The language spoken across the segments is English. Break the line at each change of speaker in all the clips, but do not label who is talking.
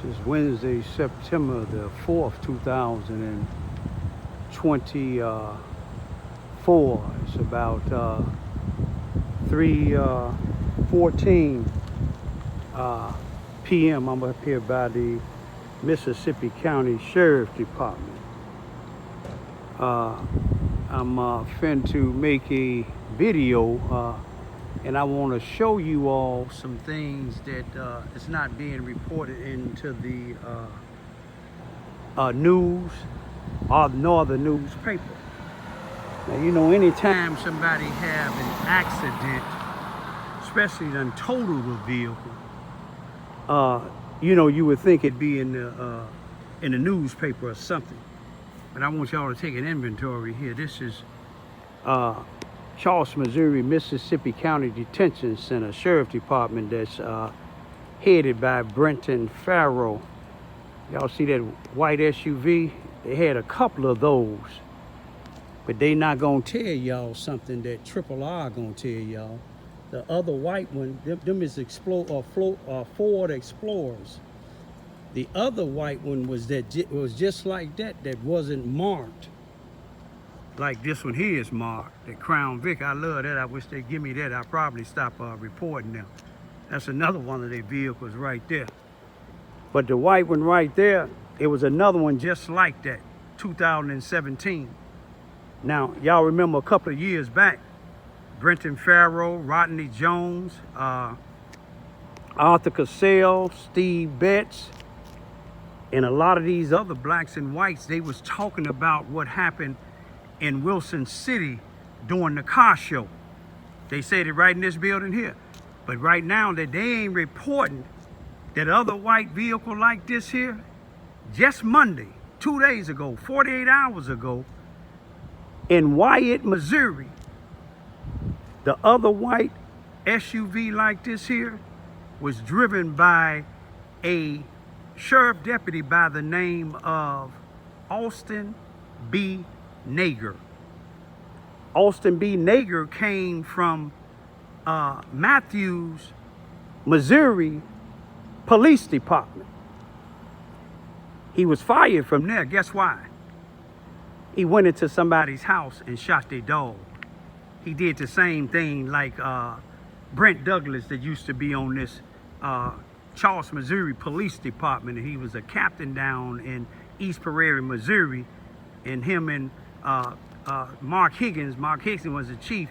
This is Wednesday, September the 4th, 2024. It's about 3:14 p.m. I'm up here by the Mississippi County Sheriff's Department. I'm fin to make a video and I want to show you all some things that is not being reported into the news nor the newspaper. Now, you know, anytime somebody have an accident, especially done totaled a vehicle, you know, you would think it'd be in the newspaper or something. But I want y'all to take an inventory here. This is Charleston, Missouri, Mississippi County Detention Center, Sheriff Department that's headed by Brenton Farrow. Y'all see that white SUV? They had a couple of those. But they not gonna tell y'all something that Triple R gonna tell y'all. The other white one, them is Ford Explorers. The other white one was just like that wasn't marked. Like this one here is marked, the Crown Vic. I love that. I wish they'd give me that. I'll probably stop reporting them. That's another one of their vehicles right there. But the white one right there, it was another one just like that, 2017. Now, y'all remember a couple of years back, Brenton Farrow, Rodney Jones, Arthur Cassell, Steve Betts, and a lot of these other blacks and whites, they was talking about what happened in Wilson City during the car show. They said it right in this building here. But right now that they ain't reporting that other white vehicle like this here, just Monday, 2 days ago, 48 hours ago, in Wyatt, Missouri, the other white SUV like this here was driven by a sheriff deputy by the name of Austin B. Nager. Austin B. Nager came from Matthews, Missouri Police Department. He was fired from there. Guess why? He went into somebody's house and shot their dog. He did the same thing like Brent Douglas that used to be on this Charleston, Missouri Police Department. And he was a captain down in East Prairie, Missouri. And him and Mark Higgins was the chief.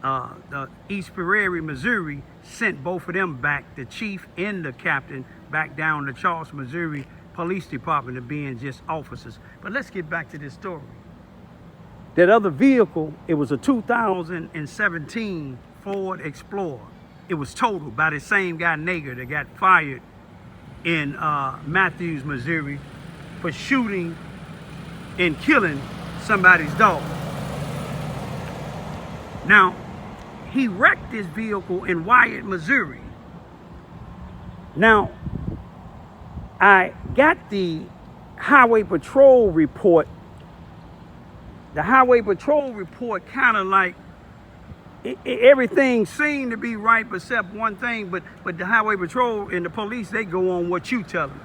The East Prairie, Missouri sent both of them back, the chief and the captain, back down to Charleston, Missouri Police Department to being just officers. But let's get back to this story. That other vehicle, it was a 2017 Ford Explorer. It was totaled by the same guy, Nager, that got fired in Matthews, Missouri for shooting and killing somebody's dog. Now, he wrecked this vehicle in Wyatt, Missouri. Now, I got the Highway Patrol report. The Highway Patrol report kind of like, everything seemed to be right except one thing, but the Highway Patrol and the police, they go on what you tell them.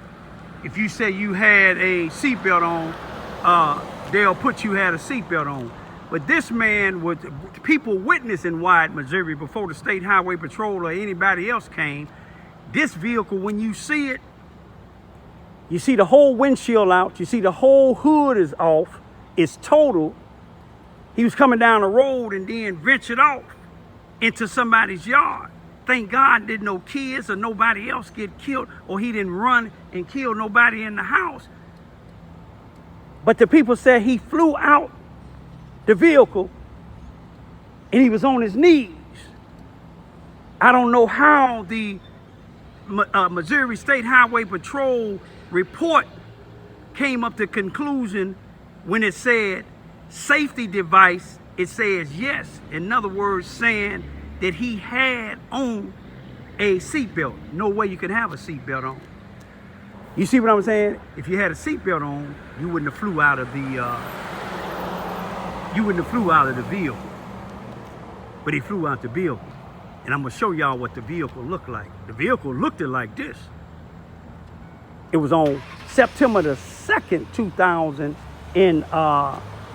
If you say you had a seatbelt on, they'll put you had a seatbelt on. But this man, was people witnessing Wyatt, Missouri before the State Highway Patrol or anybody else came, this vehicle, when you see it, you see the whole windshield out, you see the whole hood is off, it's total. He was coming down the road and then ventured off into somebody's yard. Thank God did no kids or nobody else get killed, or he didn't run and kill nobody in the house. But the people said he flew out the vehicle and he was on his knees. I don't know how the Missouri State Highway Patrol report came up to conclusion when it said safety device. It says yes. In other words, saying that he had on a seatbelt. No way you can have a seatbelt on. You see what I'm saying? If you had a seatbelt on, you wouldn't have flew out of the vehicle. But he flew out the vehicle. And I'm gonna show y'all what the vehicle looked like. The vehicle looked like this. It was on September the 2nd, 2000 in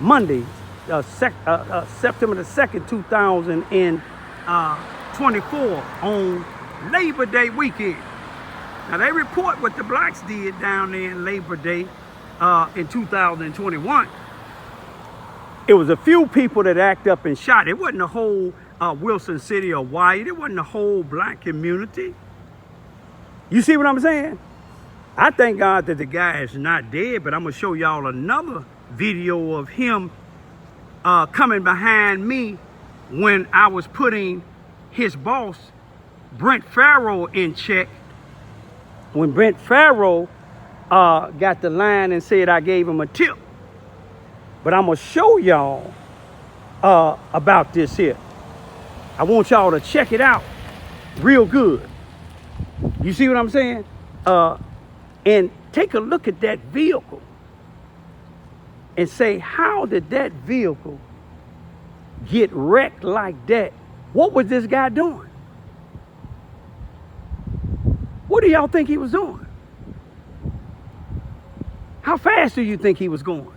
Monday, September the 2nd, 2024 on Labor Day weekend. Now they report what the blacks did down there in Labor Day in 2021. It was a few people that act up and shot. It wasn't the whole Wilson City or Wyatt. It wasn't the whole black community. You see what I'm saying? I thank God that the guy is not dead, but I'm going to show y'all another video of him coming behind me when I was putting his boss, Brent Farrow, in check. When Brent Farrow got the line and said I gave him a tip. But I'm going to show y'all about this here. I want y'all to check it out real good. You see what I'm saying? And take a look at that vehicle and say, how did that vehicle get wrecked like that? What was this guy doing? What do y'all think he was doing? How fast do you think he was going?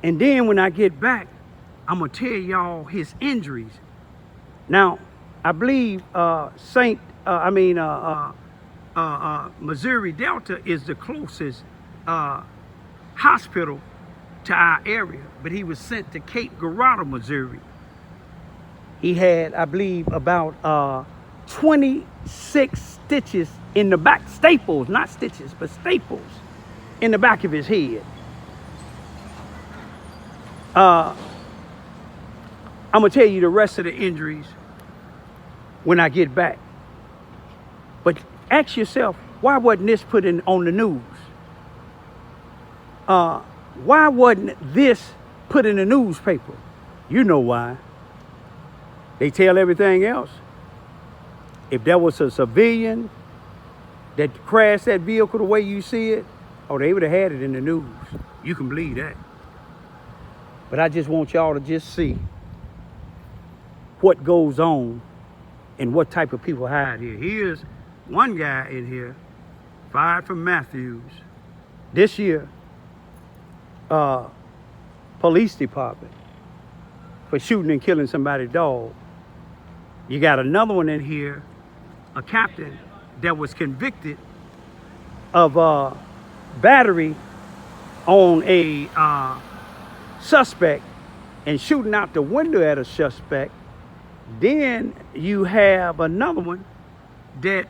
And then when I get back, I'm going to tell y'all his injuries. Now, I believe Missouri Delta is the closest hospital to our area, but he was sent to Cape Girardeau, Missouri. He had, I believe, about 26 stitches in the back, staples, not stitches, but staples in the back of his head. I'm going to tell you the rest of the injuries when I get back. But ask yourself, why wasn't this put on the news? Why wasn't this put in the newspaper? You know why. They tell everything else. If there was a civilian that crashed that vehicle the way you see it, oh, they would have had it in the news. You can believe that. But I just want y'all to just see what goes on and what type of people hide here. Here's one guy in here, fired from Matthews. This year, police department for shooting and killing somebody's dog. You got another one in here, a captain that was convicted of battery on a suspect and shooting out the window at a suspect. Then you have another one that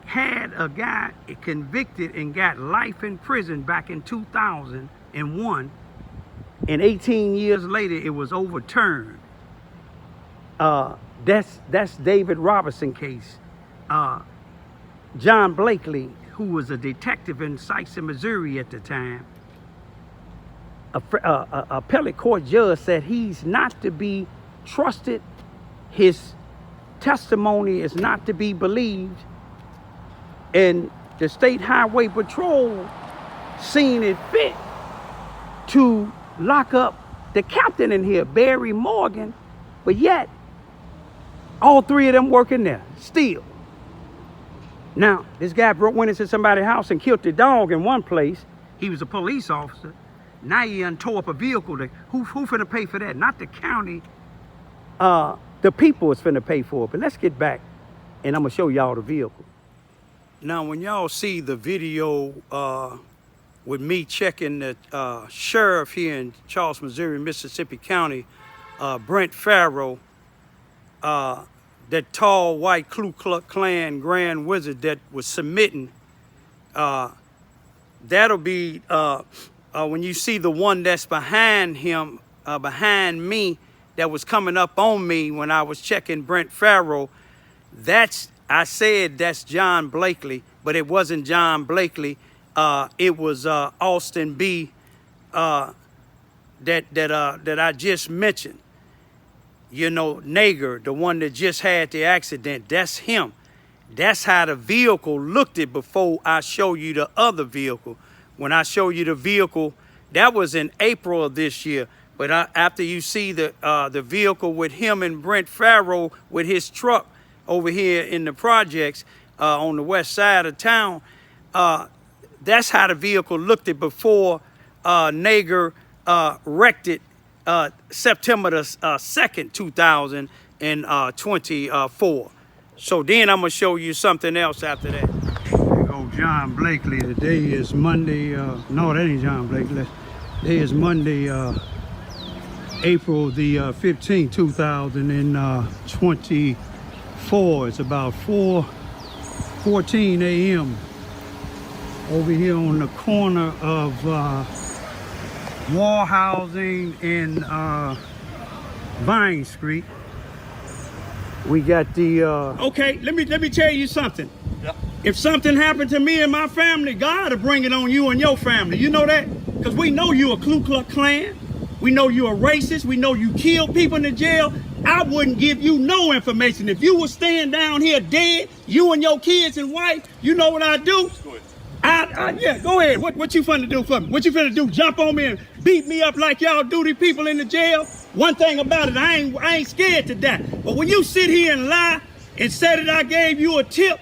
had a guy convicted and got life in prison back in 2001, and 18 years later it was overturned. That's David Robinson case. John Blakely, who was a detective in Sikeston, Missouri at the time, a appellate court judge said he's not to be trusted. His testimony is not to be believed. And the State Highway Patrol seen it fit to lock up the captain in here, Barry Morgan, but yet all three of them working there still. Now, this guy went into somebody's house and killed the dog in one place. He was a police officer. Now he tore up a vehicle. Who finna pay for that? Not the county. The people is finna pay for it. But let's get back, and I'm gonna show y'all the vehicle. Now, when y'all see the video with me checking the sheriff here in Charleston, Missouri, Mississippi County, Brent Farrow, that tall white Ku Klux Klan Grand Wizard that was submitting, that'll be when you see the one that's behind him, behind me, that was coming up on me when I was checking Brent Farrow. I said that's John Blakely, but it wasn't John Blakely. It was Austin B. that I just mentioned. You know, Nager, the one that just had the accident, that's him. That's how the vehicle looked it before I show you the other vehicle. When I show you the vehicle, that was in April of this year. But after you see the vehicle with him and Brent Farrow with his truck over here in the projects on the west side of town, That's how the vehicle looked it before Nager wrecked it September the 2nd, 2024. So then I'm going to show you something else after that. There go John Blakely. Today is Monday. No, that ain't John Blakely. Today is Monday, April the 15th, 2024. It's about 4:14 a.m. over here on the corner of Wall Housing and Vine Street. We got the okay, let me tell you something. Yep. If something happened to me and my family, God will bring it on you and your family. You know that? Because we know you a Ku Klux Klan. We know you a racist. We know you killed people in the jail. I wouldn't give you no information. If you were staying down here dead, you and your kids and wife, you know what I'd do? Yeah, go ahead. What you finna do for me? What you finna do? Jump on me and beat me up like y'all do these people in the jail? One thing about it, I ain't scared to die. But when you sit here and lie and say that I gave you a tip,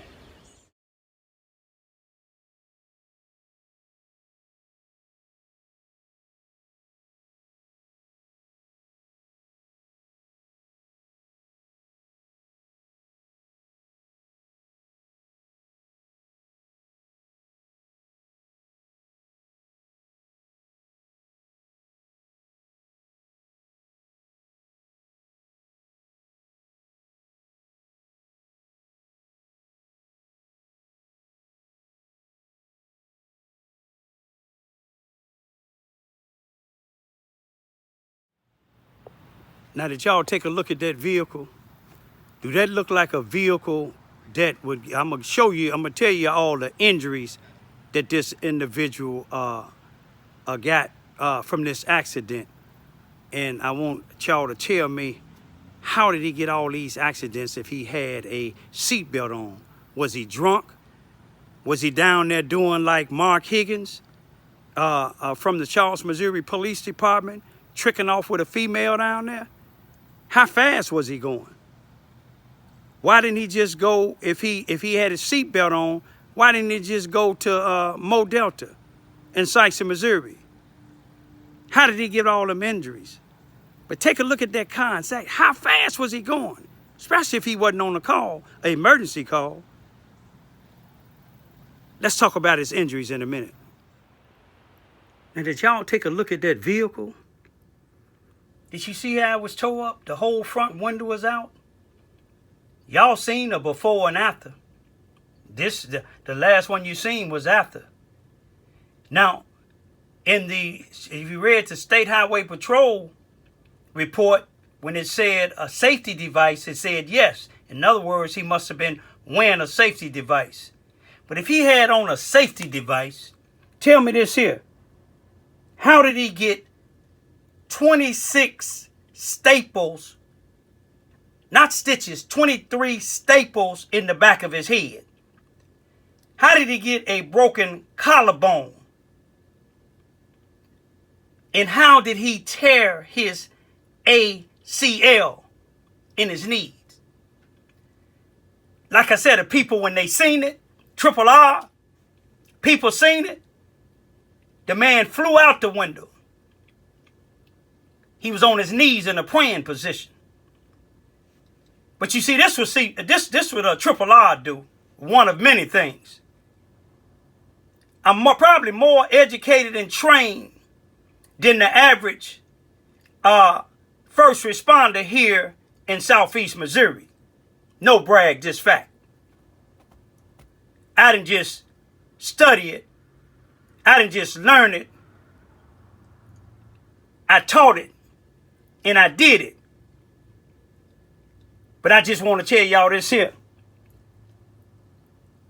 now that y'all take a look at that vehicle, do that look like a vehicle that would, I'm gonna tell you all the injuries that this individual got from this accident. And I want y'all to tell me, how did he get all these accidents if he had a seatbelt on? Was he drunk? Was he down there doing like Mark Higgins from the Charleston, Missouri Police Department, tricking off with a female down there? How fast was he going? Why didn't he just go, if he had his seatbelt on, why didn't he just go to Mo Delta in Sikeston, Missouri? How did he get all them injuries? But take a look at that car and say, how fast was he going? Especially if he wasn't on a call, an emergency call. Let's talk about his injuries in a minute. Now, did y'all take a look at that vehicle? Did you see how it was tore up? The whole front window was out. Y'all seen the before and after. The last one you seen was after. Now, if you read the State Highway Patrol report, when it said a safety device, it said yes. In other words, he must have been wearing a safety device. But if he had on a safety device, tell me this here. How did he get 26 staples, not stitches, 23 staples in the back of his head? How did he get a broken collarbone? And how did he tear his ACL in his knees? Like I said, the people, when they seen it, Triple R, people seen it, the man flew out the window. He was on his knees in a praying position. But you see, this would a Triple R do, one of many things. I'm probably more educated and trained than the average first responder here in Southeast Missouri. No brag, just fact. I didn't just study it. I didn't just learn it. I taught it and I did it. But I just want to tell y'all this here.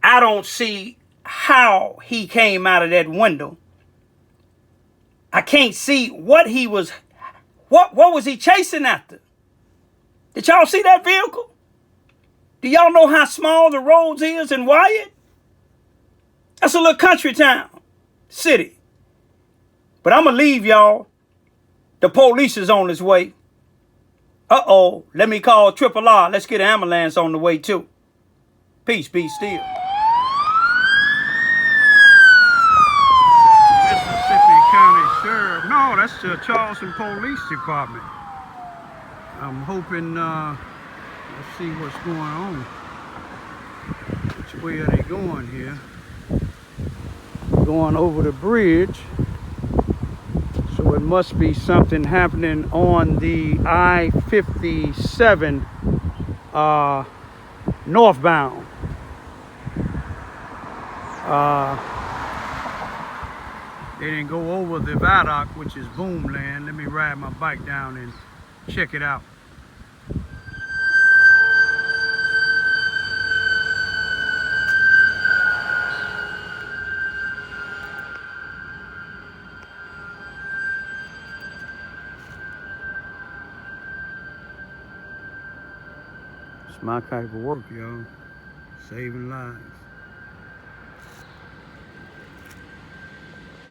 I don't see how he came out of that window. I can't see what he was, what was he chasing after? Did y'all see that vehicle? Do y'all know how small the roads is in Wyatt? That's a little country town, city. But I'm going to leave y'all. The police is on its way. Uh-oh, let me call Triple R. Let's get an ambulance on the way too. Peace, be still. that's the Charleston Police Department. I'm hoping, let's see what's going on. Which way are they going here? Going over the bridge. So it must be something happening on the I-57 northbound. They didn't go over the viaduct, which is boomland. Let me ride my bike down and check it out. It's my type of work, y'all. Saving lives.